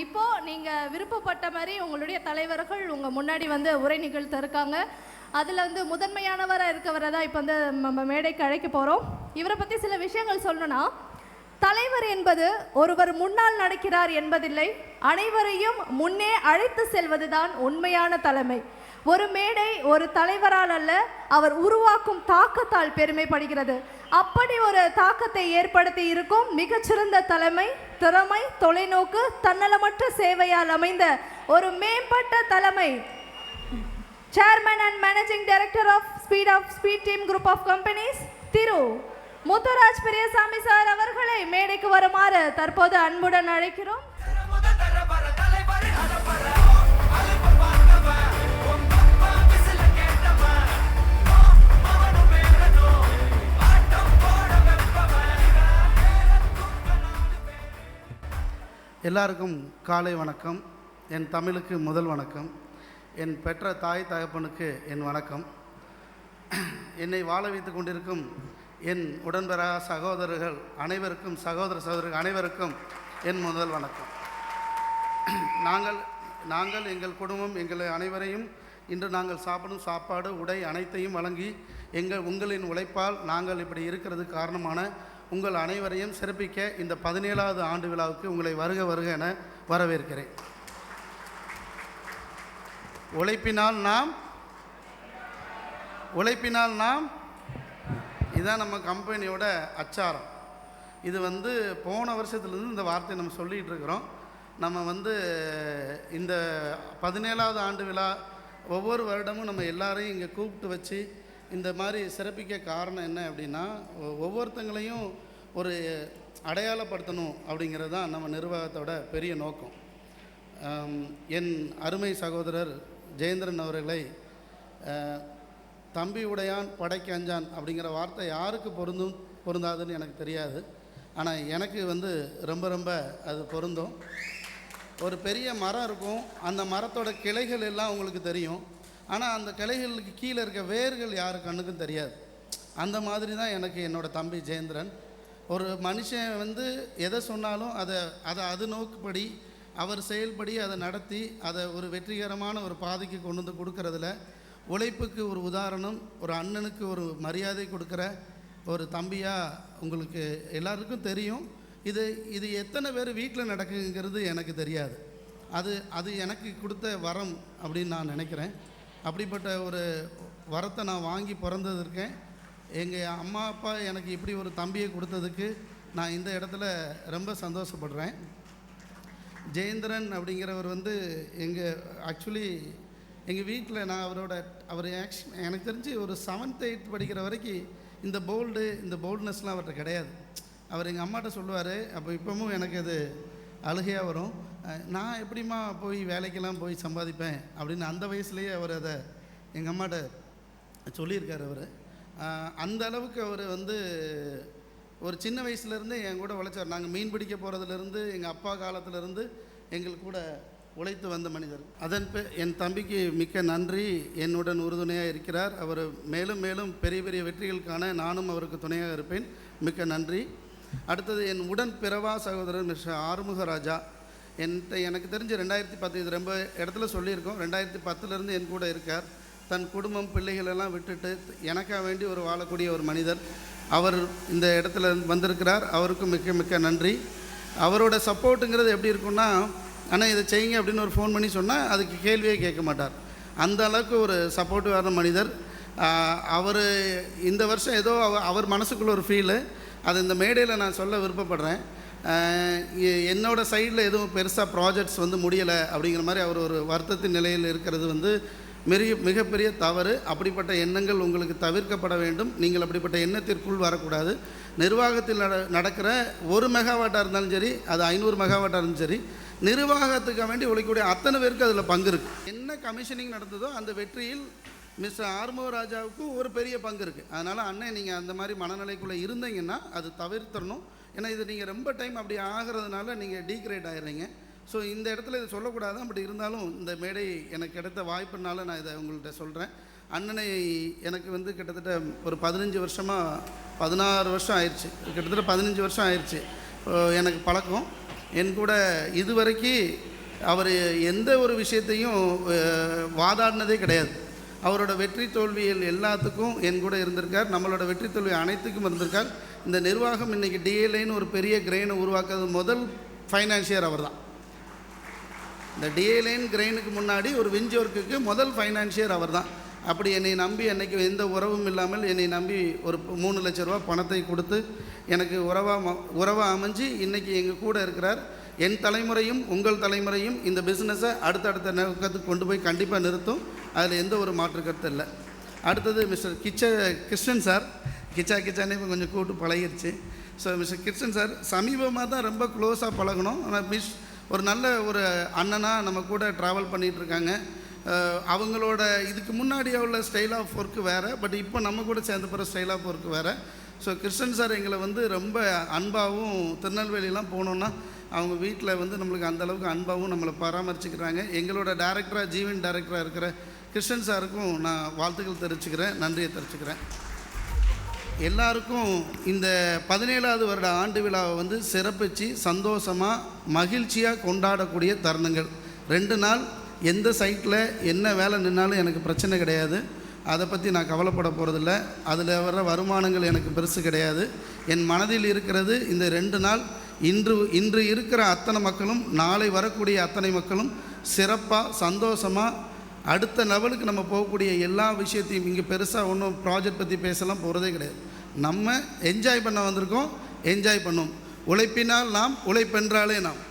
இப்போது நீங்கள் விருப்பப்பட்ட மாதிரி உங்களுடைய தலைவர்கள் உங்கள் முன்னாடி வந்து உரை நிகழ்த்த இருக்காங்க. அதில் வந்து முதன்மையானவராக இருக்கவரை தான் இப்போ வந்து நம்ம மேடைக்கு அழைக்க போகிறோம். இவரை பற்றி சில விஷயங்கள் சொல்லணும்னா, தலைவர் என்பது ஒருவர் முன்னால் நடக்கிறார் என்பதில்லை, அனைவரையும் முன்னே அழைத்து செல்வதுதான் உண்மையான தலைமை. ஒரு மேடை ஒரு தலைவரால் அல்ல, அவர் உருவாக்கும் தாக்கத்தால் பெருமைப்படுகிறது. அப்படி ஒரு தாக்கத்தை ஏற்படுத்தி இருக்கும் மிகச்சிறந்த தலைமை, திறமை, தொலைநோக்கு, தன்னலமற்ற சேவையால் அமைந்த ஒரு மேம்பட்ட தலைமை. Chairman and Managing Director of Speed Team Group of Companies, Thiru Muthuraj Periyasamy sir அவர்களை மேடைக்கு வருமாறு தற்போது அன்புடன் அழைக்கிறோம். எல்லாருக்கும் காலை வணக்கம். என் தமிழுக்கு முதல் வணக்கம். என் பெற்ற தாய் தகப்பனுக்கு என் வணக்கம். என்னை வாழ வைத்து கொண்டிருக்கும் என் உடன்பெறா சகோதரர்கள் அனைவருக்கும், சகோதரர்கள் அனைவருக்கும் என் முதல் வணக்கம். நாங்கள் எங்கள் குடும்பம் எங்களை அனைவரையும் இன்று நாங்கள் சாப்பிடும் சாப்பாடு, உடை அனைத்தையும் வழங்கி உங்களின் உழைப்பால் நாங்கள் இப்படி இருக்கிறது காரணமான உங்கள் அனைவரையும் சிறப்பிக்க இந்த 17வது ஆண்டு விழாவுக்கு உங்களை வருக வருக என வரவேற்கிறேன். உழைப்பினால் நாம் இதுதான் நம்ம கம்பெனியோட அச்சாரம். இது வந்து போன வருஷத்துலேருந்து இந்த வார்த்தையை நம்ம சொல்லிகிட்டு இருக்கிறோம். நம்ம வந்து இந்த 17வது ஆண்டு விழா ஒவ்வொரு வருடமும் நம்ம எல்லாரையும் இங்கே கூப்பிட்டு வச்சு இந்த மாதிரி சிறப்பிக்க காரணம் என்ன அப்படின்னா, ஒவ்வொருத்தங்களையும் ஒரு அடையாளப்படுத்தணும் அப்படிங்கிறது தான் நம்ம நிர்வாகத்தோட பெரிய நோக்கம். என் அருமை சகோதரர் ஜெயேந்திரன் அவர்களை தம்பி உடையான் படைக்கு அஞ்சான் அப்படிங்கிற வார்த்தை யாருக்கு பொருந்தாதுன்னு எனக்கு தெரியாது. ஆனால் எனக்கு வந்து ரொம்ப அது பொருந்தும். ஒரு பெரிய மரம் இருக்கும், அந்த மரத்தோட கிளைகள் எல்லாம் உங்களுக்கு தெரியும். ஆனால் அந்த கிளைகளுக்கு கீழே இருக்க வேர்கள் யாரு கண்ணுக்கும் தெரியாது. அந்த மாதிரி தான் எனக்கு என்னோடய தம்பி ஜெயேந்திரன். ஒரு மனுஷன் வந்து எதை சொன்னாலும் அதை நோக்குப்படி அவர் செயல்படி அதை நடத்தி அதை ஒரு வெற்றிகரமான ஒரு பாதைக்கு கொண்டு வந்து கொடுக்கறதுல உழைப்புக்கு ஒரு உதாரணம், ஒரு அண்ணனுக்கு ஒரு மரியாதை கொடுக்குற ஒரு தம்பியாக உங்களுக்கு எல்லாருக்கும் தெரியும். இது எத்தனை பேர் வீட்டில் நடக்குங்கிறது எனக்கு தெரியாது. அது எனக்கு கொடுத்த வரம் அப்படின்னு நான் நினைக்கிறேன். அப்படிப்பட்ட ஒரு வரத்தை நான் வாங்கி பிறந்ததற்கேன். எங்கள் அம்மா அப்பா எனக்கு இப்படி ஒரு தம்பியை கொடுத்ததுக்கு நான் இந்த இடத்துல ரொம்ப சந்தோஷப்படுறேன். ஜெயேந்திரன் அப்படிங்கிறவர் வந்து ஆக்சுவலி எங்கள் வீட்டில் நான் அவர் எனக்கு தெரிஞ்சு ஒரு 7th 8th படிக்கிற வரைக்கும் இந்த போல்ட்னஸ்லாம் அவர்கிட்ட கிடையாது. அவர் எங்கள் அம்மாட்ட சொல்லுவார். அப்போ இப்போவும் எனக்கு அது அழுகையாக வரும். நான் எப்படிம்மா போய் வேலைக்கெல்லாம் போய் சம்பாதிப்பேன் அப்படின்னு அந்த வயசுலேயே அவர் அதை எங்கள் அம்மாட்ட சொல்லியிருக்கார். அவர் அந்த அளவுக்கு அவர் வந்து ஒரு சின்ன வயசுலேருந்து என் கூட உழைச்சார். நாங்கள் மீன் பிடிக்க போகிறதுலேருந்து எங்கள் அப்பா காலத்திலேருந்து எங்கள் கூட உழைத்து வந்த மனிதர். என் தம்பிக்கு மிக்க நன்றி. என்னுடன் உறுதுணையாக இருக்கிறார். அவர் மேலும் மேலும் பெரிய பெரிய வெற்றிகளுக்கான நானும் அவருக்கு துணையாக இருப்பேன். மிக்க நன்றி. அடுத்தது என் உடன் பிறவா சகோதரர் மிஸ்டர் ஆறுமுகராஜா. எனக்கு தெரிஞ்சு 2010 இது ரொம்ப இடத்துல சொல்லியிருக்கோம். 2010லேருந்து என் கூட இருக்கார். தன் குடும்பம் பிள்ளைகளெல்லாம் விட்டுட்டு எனக்காக வேண்டி ஒரு வாழக்கூடிய ஒரு மனிதர். அவர் இந்த இடத்துல வந்திருக்கிறார். அவருக்கும் மிக்க மிக்க நன்றி. அவரோட சப்போர்ட்டுங்கிறது எப்படி இருக்குன்னா, ஆனால் இதை செய்யுங்க அப்படின்னு ஒரு ஃபோன் பண்ணி சொன்னால் அதுக்கு கேள்வியே கேட்க மாட்டார். அந்த அளவுக்கு ஒரு சப்போர்ட்டிவான மனிதர். அவர் இந்த வருஷம் ஏதோ அவர் மனசுக்குள்ள ஒரு ஃபீலு, அது இந்த மேடையில் நான் சொல்ல விருப்பப்படுறேன். என்னோடய சைடில் எதுவும் பெருசாக ப்ராஜெக்ட்ஸ் வந்து முடியலை அப்படிங்கிற மாதிரி அவர் ஒரு வருத்தத்தின் நிலையில் இருக்கிறது வந்து மிகப்பெரிய தவறு. அப்படிப்பட்ட எண்ணங்கள் உங்களுக்கு தவிர்க்கப்பட வேண்டும். நீங்கள் அப்படிப்பட்ட எண்ணத்திற்குள் வரக்கூடாது. நிர்வாகத்தில் நடக்கிற 1 மெகாவாட்டாக இருந்தாலும் சரி, அது 500 மெகாவாட்டாக இருந்தாலும் சரி, நிர்வாகத்துக்கு வேண்டி உழைக்கக்கூடிய அத்தனை பேருக்கு அதில் பங்கு இருக்குது. என்ன கமிஷனிங் நடந்ததோ அந்த வெற்றியில் மிஸ்டர் ஆறுமுகராஜாவுக்கும் ஒரு பெரிய பங்கு இருக்குது. அதனால் அண்ணன் நீங்கள் அந்த மாதிரி மனநிலைக்குள்ளே இருந்தீங்கன்னா அது தவிர்த்தரணும். ஏன்னா இது நீங்கள் ரொம்ப டைம் அப்படி ஆகிறதுனால நீங்கள் டீக்ரேட் ஆகிடுறீங்க. ஸோ இந்த இடத்துல இதை சொல்லக்கூடாது. அப்படி இருந்தாலும் இந்த மேடை எனக்கு கிடைத்த வாய்ப்புனால நான் இதை உங்கள்கிட்ட சொல்கிறேன். அண்ணனை எனக்கு வந்து கிட்டத்தட்ட ஒரு 15 வருஷமாக 16 வருஷம் ஆயிடுச்சு, கிட்டத்தட்ட 15 வருஷம் ஆயிடுச்சு எனக்கு பழக்கம். என் கூட இதுவரைக்கும் அவர் எந்த ஒரு விஷயத்தையும் வாதாடினதே கிடையாது. அவரோட வெற்றி தோல்வியில் எல்லாத்துக்கும் என் கூட இருந்திருக்கார். நம்மளோட வெற்றி தோல்வி அனைத்துக்கும் இருந்திருக்கார். இந்த நிர்வாகம் இன்றைக்கி டிஏலைன்னு ஒரு பெரிய கிரெயினை உருவாக்குறது முதல் ஃபைனான்சியர் அவர் தான். இந்த டிஏலைன் கிரெயினுக்கு முன்னாடி ஒரு விஞ்ச் ஒர்க்குக்கு முதல் ஃபைனான்சியர் அவர் தான். அப்படி என்னை நம்பி அன்றைக்கி எந்த உறவும் இல்லாமல் என்னை நம்பி ஒரு 3 லட்ச ரூபா பணத்தை கொடுத்து எனக்கு உறவாக அமைஞ்சு இன்றைக்கி எங்கள் கூட இருக்கிறார். என் தலைமுறையும் உங்கள் தலைமுறையும் இந்த பிஸ்னஸை அடுத்தடுத்த நோக்கத்துக்கு கொண்டு போய் கண்டிப்பாக நிறுத்தும். அதில் எந்த ஒரு மாற்று கருத்து இல்லை. அடுத்தது மிஸ்டர் கிருஷ்ணன் சார். கிச்சானே இப்போ கொஞ்சம் கூட்டு பழகிடுச்சு. ஸோ மிஸ்டர் கிருஷ்ணன் சார் சமீபமாக தான் ரொம்ப க்ளோஸாக பழகணும். ஆனால் ஒரு நல்ல ஒரு அண்ணனாக நம்ம கூட ட்ராவல் பண்ணிகிட்ருக்காங்க. அவங்களோட இதுக்கு முன்னாடி உள்ள ஸ்டைல் ஆஃப் ஒர்க்கு வேறு, பட் இப்போ நம்ம கூட சேர்ந்து போகிற ஸ்டைல் ஆஃப் ஒர்க்கு வேறு. ஸோ கிருஷ்ணன் சார் எங்களை ரொம்ப அன்பாகவும், திருநெல்வேலியெலாம் போனோன்னா அவங்க வீட்டில் நம்மளுக்கு அந்தளவுக்கு அன்பாகவும் நம்மளை பராமரிச்சுக்கிறாங்க. எங்களோட டைரக்டராக ஜீவன் டைரக்டராக இருக்கிற கிருஷ்ணன் சாருக்கும் நான் வாழ்த்துக்கள் தெரிவிச்சுக்கிறேன், நன்றியை தெரிவிச்சுக்கிறேன். எல்லாருக்கும் இந்த 17வது வருட ஆண்டு விழாவை சிறப்பித்து சந்தோஷமாக மகிழ்ச்சியாக கொண்டாடக்கூடிய தருணங்கள். 2 நாள் எந்த சைட்டில் என்ன வேலை நின்னாலும் எனக்கு பிரச்சனை கிடையாது. அதை பற்றி நான் கவலைப்பட போகிறதில்ல. அதில் வர வருமானங்கள் எனக்கு பெருசு கிடையாது. என் மனதில் இருக்கிறது இந்த 2 நாள் இன்று இருக்கிற அத்தனை மக்களும் நாளை வரக்கூடிய அத்தனை மக்களும் சிறப்பாக சந்தோஷமாக அடுத்த லெவலுக்கு நம்ம போகக்கூடிய எல்லா விஷயத்தையும் இங்கே பெருசாக ஒன்றும் ப்ராஜெக்ட் பற்றி பேசலாம் போகிறதே கிடையாது. நம்ம என்ஜாய் பண்ண வந்திருக்கோம், என்ஜாய் பண்ணோம். உழைப்பினால் நாம், உழைப்பென்றாலே நாம்.